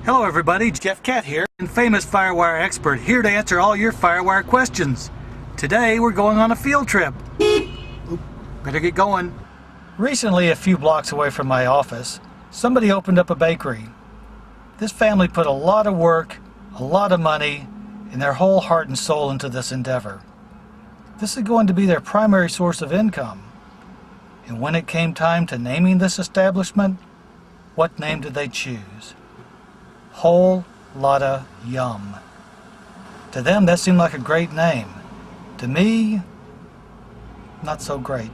Hello everybody, Jeff Cat here, and famous FireWire expert here to answer all your FireWire questions. Today we're going on a field trip. Oop, better get going. Recently, a few blocks away from my office, somebody opened up a bakery. This family put a lot of work, a lot of money, and their whole heart and soul into this endeavor. This is going to be their primary source of income. And when it came time to naming this establishment, what name did they choose? Whole Lotta Yum. To them, that seemed like a great name. To me, not so great.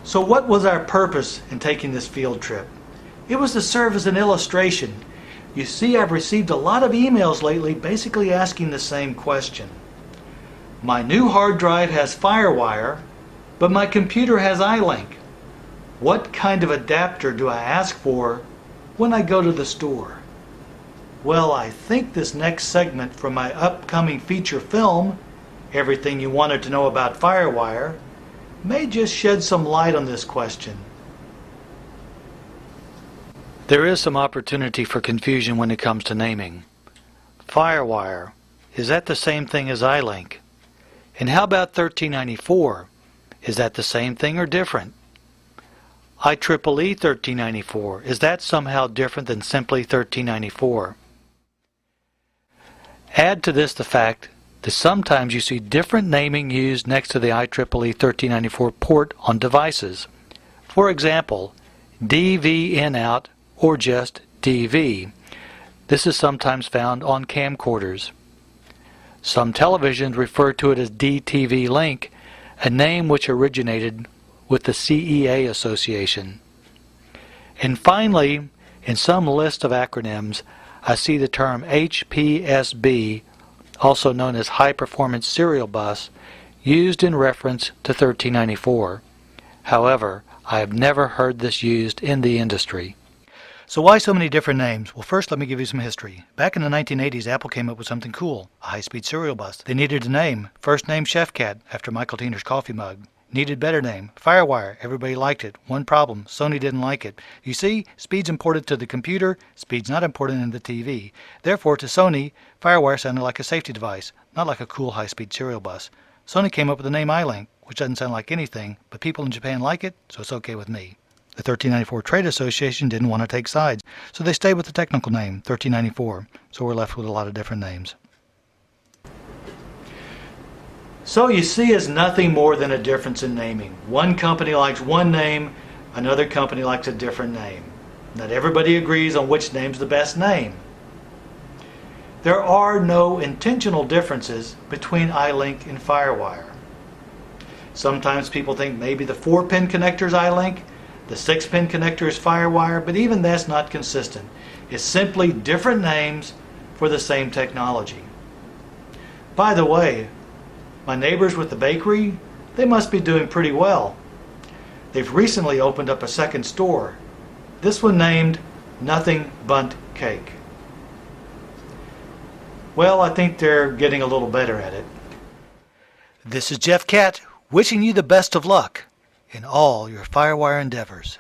So what was our purpose in taking this field trip? It was to serve as an illustration. You see, I've received a lot of emails lately basically asking the same question. My new hard drive has FireWire, but my computer has i.LINK. What kind of adapter do I ask for when I go to the store? Well, I think this next segment from my upcoming feature film, Everything You Wanted to Know About FireWire, may just shed some light on this question. There is some opportunity for confusion when it comes to naming. FireWire, is that the same thing as i.LINK? And how about 1394? Is that the same thing or different? i.LINK 1394, is that somehow different than simply 1394? Add to this the fact that sometimes you see different naming used next to the i.LINK 1394 port on devices. For example, DV in out or just DV. This is sometimes found on camcorders. Some televisions refer to it as DTV Link, a name which originated with the CEA Association. And finally, in some list of acronyms, I see the term HPSB, also known as High Performance Serial Bus, used in reference to 1394. However, I have never heard this used in the industry. So why so many different names? Well, first let me give you some history. Back in the 1980s, Apple came up with something cool, a high-speed serial bus. They needed a name. First name Chef Cat, after Michael Tiener's coffee mug. Needed better name. FireWire. Everybody liked it. One problem. Sony didn't like it. You see, speed's important to the computer. Speed's not important in the TV. Therefore, to Sony, FireWire sounded like a safety device, not like a cool high-speed serial bus. Sony came up with the name i.LINK, which doesn't sound like anything, but people in Japan like it, so it's okay with me. The 1394 Trade Association didn't want to take sides, so they stayed with the technical name, 1394. So we're left with a lot of different names. So you see, it's nothing more than a difference in naming. One company likes one name, another company likes a different name. Not everybody agrees on which name's the best name. There are no intentional differences between i.LINK and FireWire. Sometimes people think maybe the 4-pin connector is i.LINK, the 6-pin connector is FireWire, but even that's not consistent. It's simply different names for the same technology. By the way, my neighbors with the bakery, they must be doing pretty well. They've recently opened up a second store. This one named Nothing Bundt Cake. Well, I think they're getting a little better at it. This is Jeff Cat, wishing you the best of luck in all your FireWire endeavors.